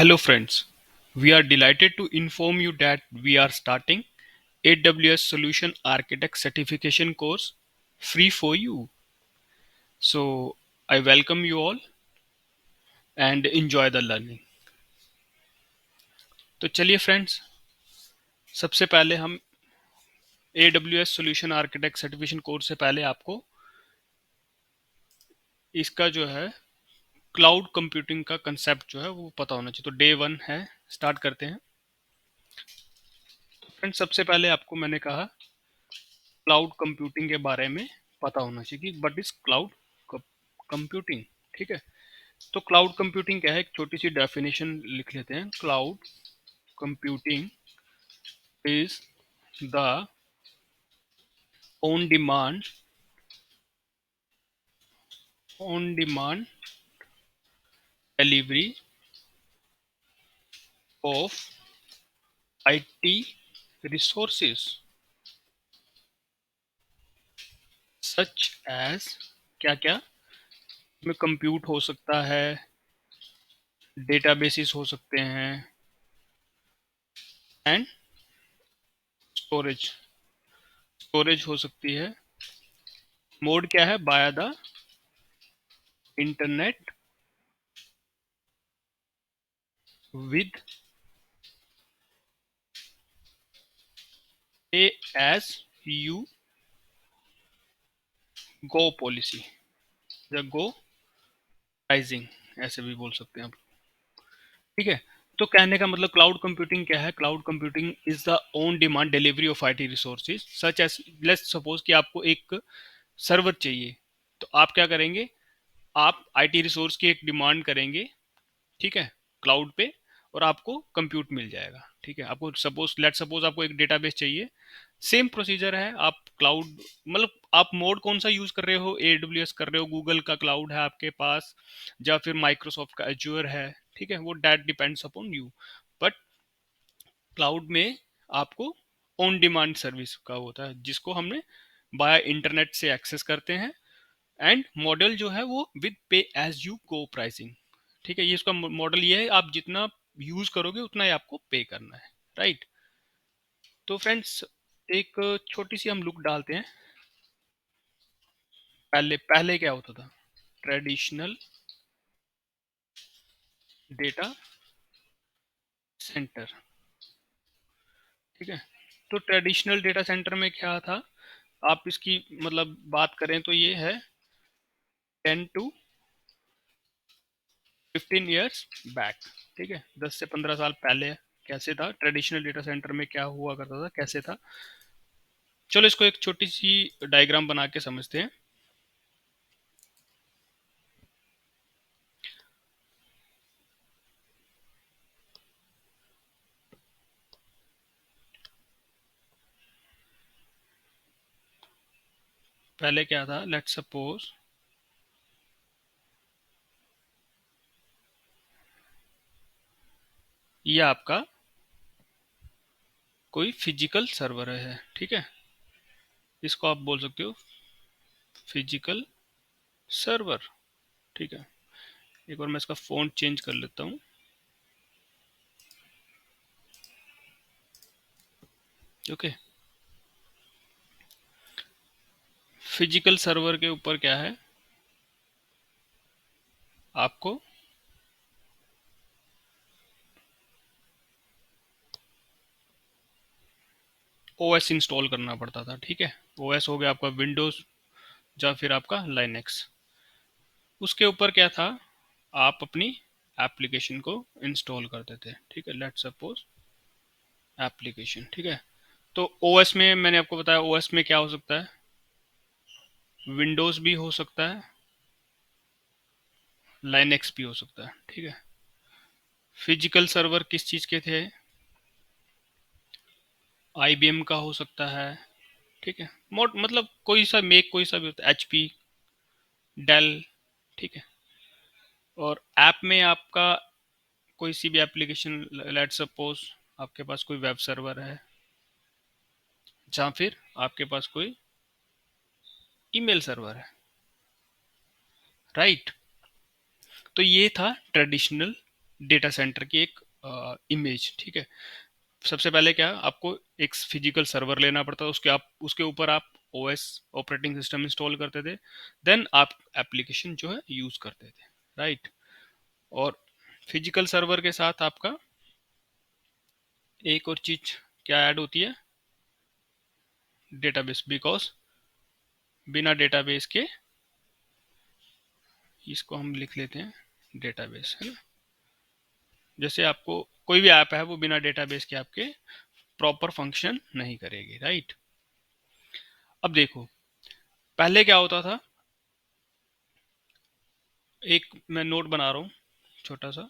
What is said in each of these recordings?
Hello friends, we are delighted to inform you that we are starting AWS Solution Architect Certification course free for you. So I welcome you all and enjoy the learning. तो चलिए friends, सबसे पहले हम AWS Solution Architect Certification course से पहले आपको इसका जो है क्लाउड कंप्यूटिंग का कंसेप्ट जो है वो पता होना चाहिए। तो डे वन है, स्टार्ट करते हैं। तो फ्रेंड्स, सबसे पहले आपको मैंने कहा क्लाउड कंप्यूटिंग के बारे में पता होना चाहिए कि व्हाट इज क्लाउड कंप्यूटिंग। ठीक है, तो क्लाउड कंप्यूटिंग क्या है, एक छोटी सी डेफिनेशन लिख लेते हैं। Cloud computing is the on demand on demand delivery of IT resources such as, क्या क्या में कंप्यूट हो सकता है, डेटाबेसिस हो सकते हैं, एंड स्टोरेज स्टोरेज हो सकती है। मोड क्या है, बाय द इंटरनेट विद पे एज यू गो पॉलिसी या गो प्राइसिंग, ऐसे भी बोल सकते हैं आप। ठीक है, तो कहने का मतलब क्लाउड कंप्यूटिंग क्या है। Cloud computing is the on demand delivery of IT resources such as, let's suppose कि आपको एक सर्वर चाहिए, तो आप क्या करेंगे, आप आईटी रिसोर्स की एक डिमांड करेंगे, ठीक है, क्लाउड पे, और आपको कंप्यूट मिल जाएगा। ठीक है, आपको सपोज लेट सपोज आपको एक डेटाबेस चाहिए, सेम प्रोसीजर है। आप क्लाउड मतलब आप मोड कौन सा यूज कर रहे हो, एडब्ल्यूएस कर रहे हो, गूगल का क्लाउड है आपके पास, या फिर माइक्रोसॉफ्ट का एज्योर है, ठीक है, वो that depends upon you. But cloud में आपको ऑन डिमांड सर्विस का होता है, जिसको हमने बाय इंटरनेट से एक्सेस करते हैं, एंड मॉडल जो है वो विद पे एज यू गो प्राइसिंग। ठीक है, ये इसका मॉडल ये है, आप जितना यूज करोगे उतना ही आपको पे करना है, राइट। तो फ्रेंड्स, एक छोटी सी हम लुक डालते हैं। पहले पहले क्या होता था, ट्रेडिशनल डेटा सेंटर। ठीक है, तो ट्रेडिशनल डेटा सेंटर में क्या था, आप इसकी मतलब बात करें तो ये है 10 to 15 ईयर्स बैक। ठीक है, 10 से 15 साल पहले कैसे था, ट्रेडिशनल डेटा सेंटर में क्या हुआ करता था, कैसे था। चलो इसको एक छोटी सी डायग्राम बना के समझते हैं। पहले क्या था, लेट्स सपोज ये आपका कोई फिजिकल सर्वर है। ठीक है, इसको आप बोल सकते हो फिजिकल सर्वर। ठीक है, एक बार मैं इसका फॉन्ट चेंज कर लेता हूँ। ओके, फिजिकल सर्वर के ऊपर क्या है, आपको ओएस इंस्टॉल करना पड़ता था। ठीक है, ओएस हो गया आपका विंडोज या फिर आपका लाइनेक्स। उसके ऊपर क्या था, आप अपनी एप्लीकेशन को इंस्टॉल करते थे। ठीक है, लेट्स सपोज एप्लीकेशन। ठीक है, तो ओएस में मैंने आपको बताया, ओएस में क्या हो सकता है, विंडोज भी हो सकता है, लाइनेक्स भी हो सकता है। ठीक है, फिजिकल सर्वर किस चीज़ के थे, आईबीएम का हो सकता है। ठीक है, मोट मतलब कोई सा मेक, कोई सा भी होता है, एचपी, डेल। ठीक है, और ऐप में आपका कोई सी भी एप्लीकेशन, लेट्स सपोज आपके पास कोई वेब सर्वर है, या फिर आपके पास कोई ईमेल सर्वर है, राइट। तो ये था ट्रेडिशनल डेटा सेंटर की एक इमेज, ठीक है। सबसे पहले क्या, आपको एक फिजिकल सर्वर लेना पड़ता है, उसके ऊपर आप ओएस ऑपरेटिंग सिस्टम इंस्टॉल करते थे, देन आप एप्लीकेशन जो है यूज करते थे, राइट। और फिजिकल सर्वर के साथ आपका एक और चीज क्या ऐड होती है, डेटाबेस, बिकॉज बिना डेटाबेस के, इसको हम लिख लेते हैं डेटाबेस, है ना। जैसे आपको कोई भी ऐप है वो बिना डेटाबेस के आपके प्रॉपर फंक्शन नहीं करेगी, राइट। अब देखो, पहले क्या होता था, एक मैं नोट बना रहा हूँ छोटा सा,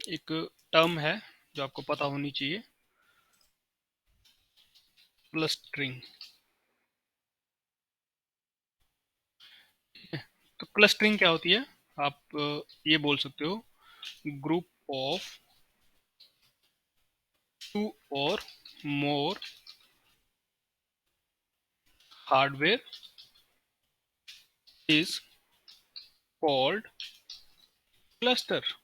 एक टर्म है जो आपको पता होनी चाहिए, क्लस्टरिंग। तो क्लस्टरिंग क्या होती है, आप ये बोल सकते हो, ग्रुप ऑफ टू और more hardware is called cluster.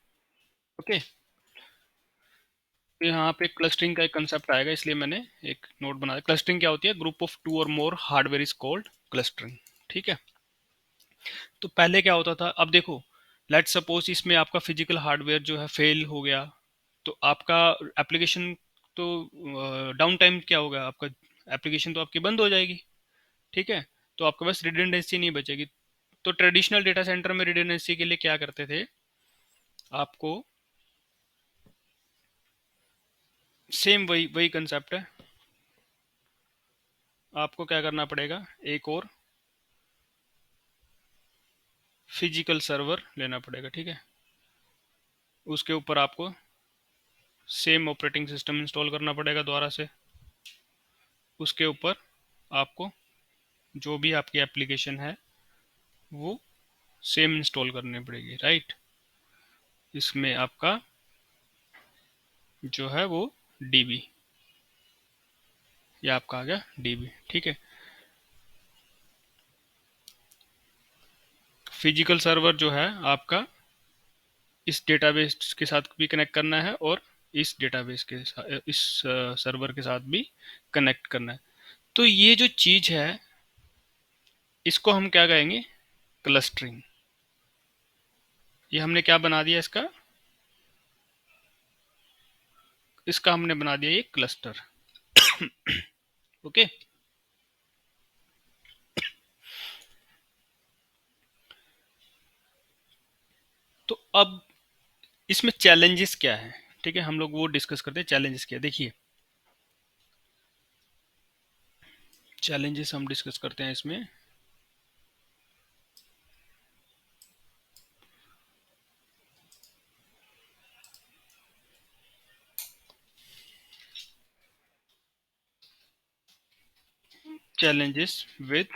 Okay, तो यहाँ पे क्लस्टरिंग का एक कंसेप्ट आएगा, इसलिए मैंने एक नोट बनाया। क्लस्टरिंग क्या होती है, ग्रुप ऑफ टू और more hardware is called clustering, ठीक है। तो पहले क्या होता था, अब देखो, लेट सपोज इसमें आपका फिजिकल हार्डवेयर जो है फेल हो गया, तो आपका एप्लीकेशन तो डाउन टाइम क्या होगा, आपका एप्लीकेशन तो आपकी बंद हो जाएगी, ठीक है। तो आपके पास रिडंडेंसी नहीं बचेगी। तो ट्रेडिशनल डेटा सेंटर में रिडंडेंसी के लिए क्या करते थे, आपको सेम वही वही कंसेप्ट है, आपको क्या करना पड़ेगा, एक और फिजिकल सर्वर लेना पड़ेगा, ठीक है। उसके ऊपर आपको सेम ऑपरेटिंग सिस्टम इंस्टॉल करना पड़ेगा दोबारा से। उसके ऊपर आपको जो भी आपकी एप्लीकेशन है वो सेम इंस्टॉल करनी पड़ेगी, राइट। इसमें आपका जो है वो डीबी, ये आपका आ गया डीबी, ठीक है। फिजिकल सर्वर जो है आपका इस डेटाबेस के साथ भी कनेक्ट करना है, और इस डेटाबेस के साथ, इस सर्वर के साथ भी कनेक्ट करना है। तो ये जो चीज है, इसको हम क्या कहेंगे, क्लस्टरिंग। ये हमने क्या बना दिया, इसका इसका हमने बना दिया ये क्लस्टर। ओके। तो अब इसमें चैलेंजेस क्या है, ठीक है, हम लोग वो डिस्कस करते हैं। चैलेंजेस क्या है, देखिए, चैलेंजेस हम डिस्कस करते हैं इसमें। challenges with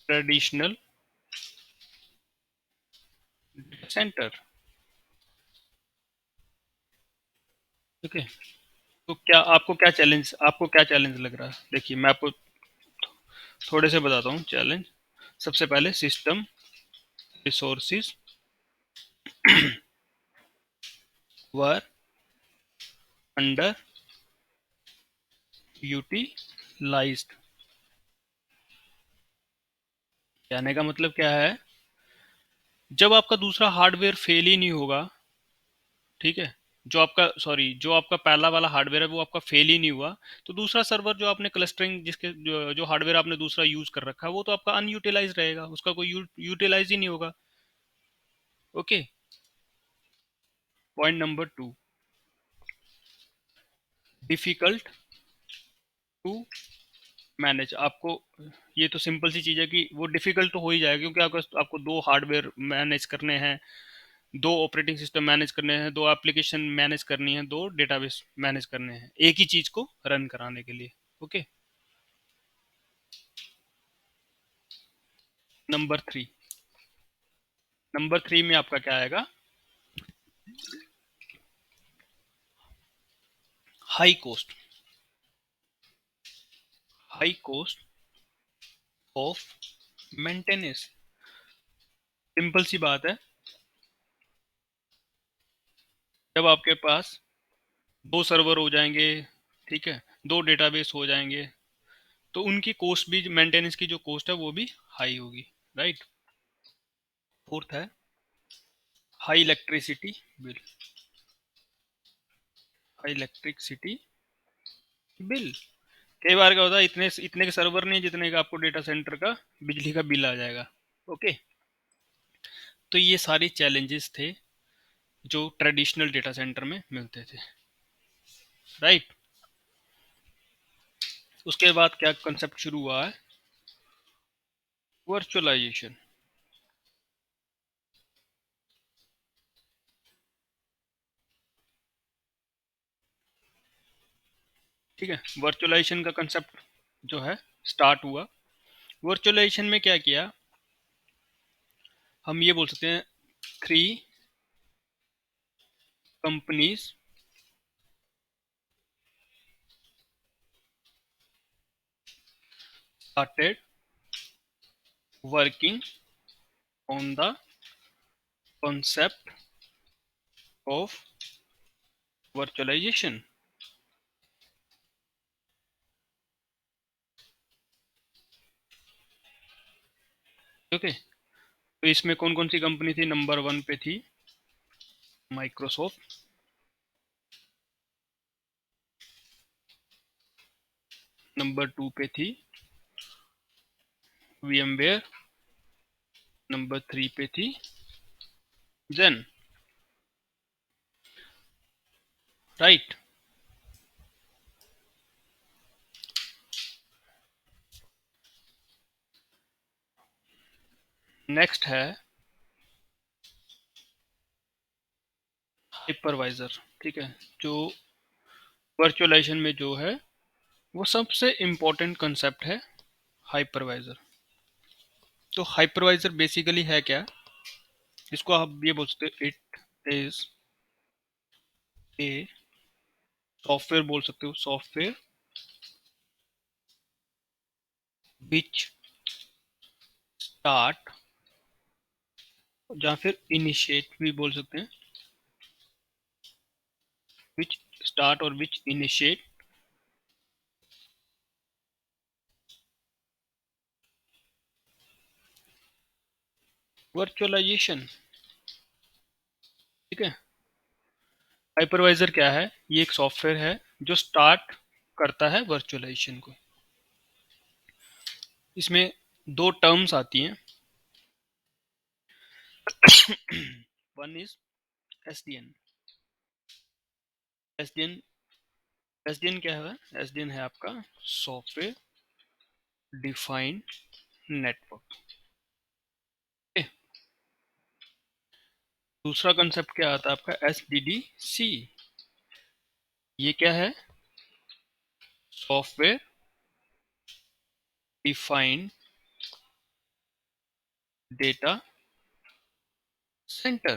traditional center। Okay, तो क्या आपको क्या चैलेंज लग रहा है, देखिए मैं आपको थोड़े से बताता हूँ चैलेंज। सबसे पहले system resources were under utilized. कहने का मतलब क्या है, जब आपका दूसरा हार्डवेयर फेल ही नहीं होगा, ठीक है, जो आपका पहला वाला हार्डवेयर है वो आपका फेल ही नहीं हुआ, तो दूसरा सर्वर जो आपने क्लस्टरिंग जिसके जो हार्डवेयर आपने दूसरा यूज कर रखा है वो तो आपका अनयूटिलाइज रहेगा, उसका कोई यूटिलाइज ही नहीं होगा। Okay. Point number two, difficult to manage. आपको ये तो सिंपल सी चीज है कि वो डिफिकल्ट तो हो ही जाएगा, क्योंकि आपको दो हार्डवेयर मैनेज करने हैं, दो ऑपरेटिंग सिस्टम मैनेज करने हैं, दो एप्लीकेशन मैनेज करनी है, दो डेटाबेस मैनेज करने हैं एक ही चीज को रन कराने के लिए। Okay. Number three, number three में आपका क्या आएगा, high cost. High cost of maintenance. Simple सी बात है, जब आपके पास दो सर्वर हो जाएंगे, ठीक है, दो डेटाबेस हो जाएंगे, तो उनकी कॉस्ट भी, मेंटेनेंस की जो कॉस्ट है वो भी हाई होगी, राइट। फोर्थ है high electricity bill, high electricity bill. कई बार क्या होता है, इतने इतने के सर्वर नहीं जितने का आपको डेटा सेंटर का बिजली का बिल आ जाएगा। ओके, तो ये सारे चैलेंजेस थे जो ट्रेडिशनल डेटा सेंटर में मिलते थे, राइट। उसके बाद क्या कंसेप्ट शुरू हुआ है, वर्चुअलाइजेशन। ठीक है, वर्चुअलाइजेशन का कंसेप्ट जो है स्टार्ट हुआ। वर्चुअलाइजेशन में क्या किया, हम ये बोल सकते हैं, three companies started working on the concept of virtualization। Okay, तो इसमें कौन कौन सी कंपनी थी, नंबर वन पे थी माइक्रोसॉफ्ट, नंबर टू पे थी VMware, नंबर थ्री पे थी जेन, राइट। नेक्स्ट है हाइपरवाइजर। ठीक है, जो वर्चुअलाइजेशन में जो है वो सबसे इम्पोर्टेंट कंसेप्ट है हाइपरवाइजर। तो हाइपरवाइजर बेसिकली है क्या, इसको आप ये बोल सकते हो, इट इज ए सॉफ्टवेयर, बोल सकते हो सॉफ्टवेयर विच स्टार्ट, या फिर इनिशिएट भी बोल सकते हैं, विच स्टार्ट और विच इनिशिएट वर्चुअलाइजेशन। ठीक है, हाइपरवाइजर क्या है, ये एक सॉफ्टवेयर है जो स्टार्ट करता है वर्चुअलाइजेशन को। इसमें दो टर्म्स आती हैं, one is SDN. SDN, SDN क्या है, एसडीएन है आपका सॉफ्टवेयर डिफाइंड नेटवर्क। दूसरा कंसेप्ट क्या आता है आपका, एसडीडीसी। ये क्या है, software defined data centre.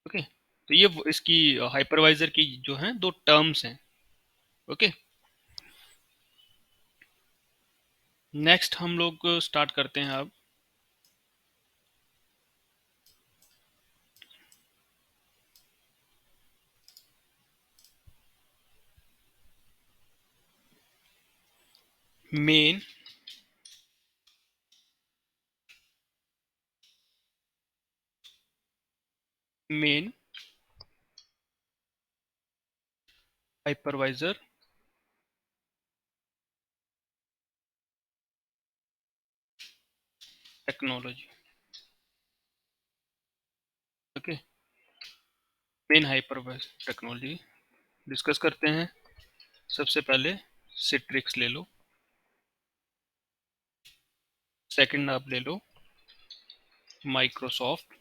Okay, तो ये इसकी हाइपरवाइजर की जो है दो टर्म्स हैं। ओके, नेक्स्ट हम लोग स्टार्ट करते हैं अब main main hypervisor technology. Okay, main hypervisor technology discuss करते हैं। सबसे पहले सिट्रिक्स ले लो, सेकंड आप ले लो माइक्रोसॉफ्ट,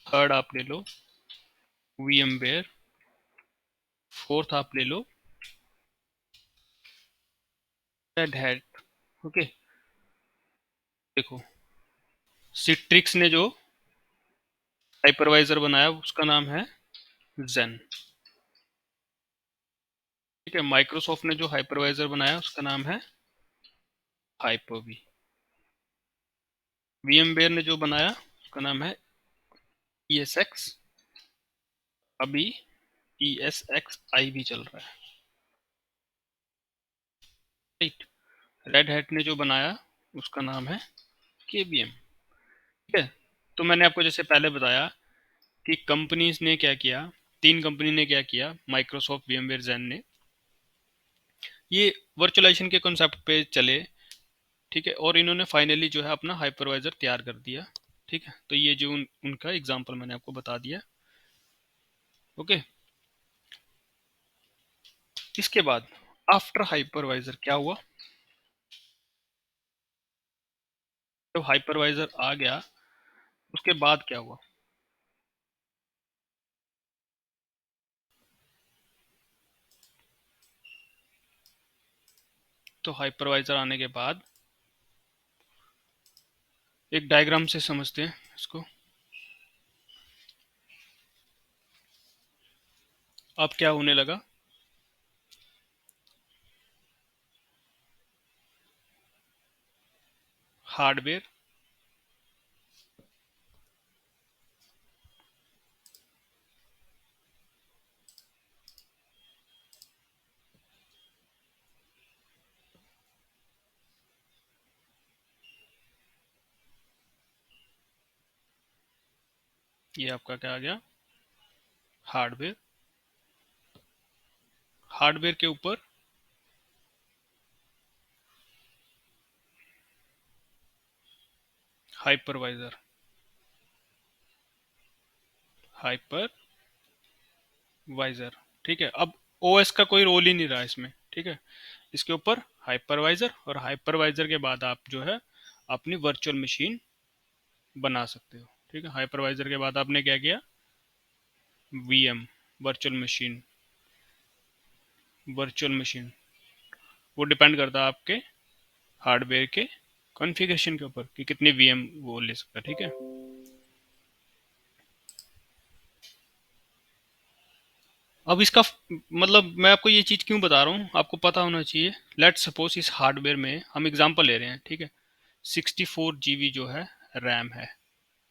थर्ड आप ले लो VMware, फोर्थ आप ले लो रेड हैट। ओके, देखो, सिट्रिक्स ने जो हाइपरवाइजर बनाया उसका नाम है जेन। ठीक है, माइक्रोसॉफ्ट ने जो हाइपरवाइजर बनाया उसका नाम है हाइपर-वी। VMware ने जो बनाया उसका नाम है ESX। अभी ESXi भी चल रहा है, राइट। रेड हैट ने जो बनाया उसका नाम है KVM। ठीक है, तो मैंने आपको जैसे पहले बताया कि कंपनीज ने क्या किया, तीन कंपनी ने क्या किया, माइक्रोसॉफ्ट, VMware, Zen ने ये वर्चुअलाइजेशन के कॉन्सेप्ट पे चले। ठीक है, और इन्होंने फाइनली जो है अपना हाइपरवाइजर तैयार कर दिया। ठीक है, तो ये जो उनका एग्जांपल मैंने आपको बता दिया। ओके, इसके बाद आफ्टर हाइपरवाइजर क्या हुआ? जब हाइपरवाइजर आ गया उसके बाद क्या हुआ? तो हाइपरवाइजर आने के बाद एक डायग्राम से समझते हैं इसको। अब क्या होने लगा? हार्डवेयर, ये आपका क्या आ गया? हार्डवेयर। हार्डवेयर के ऊपर हाइपरवाइजर, हाइपरवाइजर। ठीक है, अब OS का कोई रोल ही नहीं रहा इसमें। ठीक है, इसके ऊपर हाइपरवाइजर, और हाइपरवाइजर के बाद आप जो है अपनी वर्चुअल मशीन बना सकते हो। ठीक है, हाइपरवाइजर के बाद आपने क्या किया? VM, virtual machine. Virtual machine वो डिपेंड करता है आपके हार्डवेयर के कॉन्फ़िगरेशन के ऊपर कि कितने VM वो ले सकता है। ठीक है, अब इसका मतलब मैं आपको ये चीज़ क्यों बता रहा हूँ, आपको पता होना चाहिए। लेट सपोज इस हार्डवेयर में हम एग्जांपल ले रहे हैं। ठीक है, 64 GB जो है रैम है,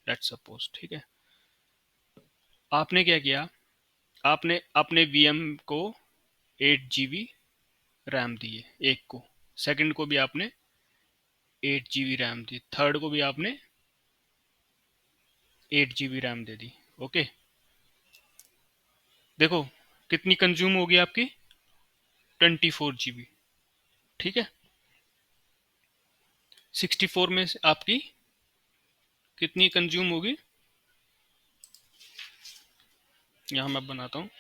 लेट सपोज। ठीक है, आपने क्या किया? आपने अपने VM को 8 GB रैम दिए, एक को। सेकंड को भी आपने 8 GB रैम दी, थर्ड को भी आपने 8 GB रैम दे दी। ओके, देखो कितनी कंज्यूम होगी आपकी? 24 GB। ठीक है, 64 में से आपकी कितनी कंज्यूम होगी? यहाँ मैं बनाता हूँ,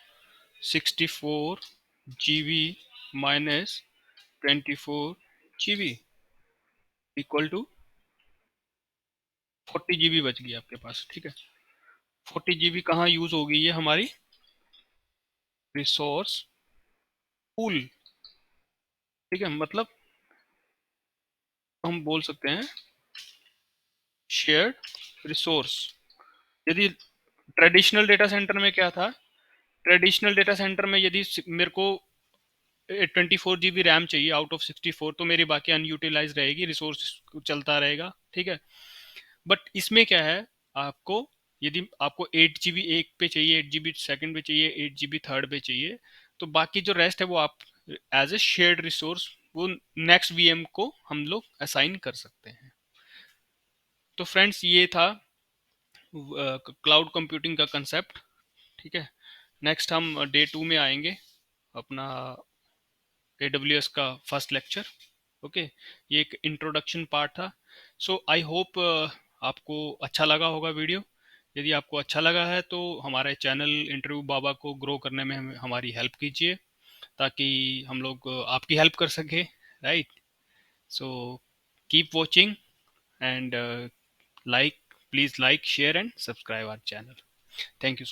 64 GB minus 24 GB equal to 40 GB बच गई आपके पास। ठीक है, 40 GB कहाँ यूज होगी? ये हमारी रिसोर्स पूल। ठीक है, मतलब हम बोल सकते हैं शेयर्ड रिसोर्स। यदि ट्रेडिशनल डेटा सेंटर में क्या था, ट्रेडिशनल डेटा सेंटर में यदि मेरे को 24 GB रैम चाहिए आउट ऑफ 64, तो मेरी बाकी अनयूटिलाइज रहेगी, रिसोर्स चलता रहेगा। ठीक है, बट इसमें क्या है, आपको यदि आपको 8 GB एक पे चाहिए, 8 GB सेकंड पे चाहिए, 8 GB थर्ड पे चाहिए, तो बाकी जो रेस्ट है वो आप एज ए शेयर्ड रिसोर्स वो नेक्स्ट VM को हम लोग असाइन कर सकते हैं। तो फ्रेंड्स, ये था क्लाउड कंप्यूटिंग का कंसेप्ट। ठीक है, नेक्स्ट हम डे 2 में आएंगे अपना AWS का फर्स्ट लेक्चर। ओके, ये एक इंट्रोडक्शन पार्ट था। सो आई होप आपको अच्छा लगा होगा वीडियो। यदि आपको अच्छा लगा है तो हमारे चैनल इंटरव्यू बाबा को ग्रो करने में हमारी हेल्प कीजिए, ताकि हम लोग आपकी हेल्प कर सके, right. So keep watching and like, please like, share and subscribe our channel. Thank you.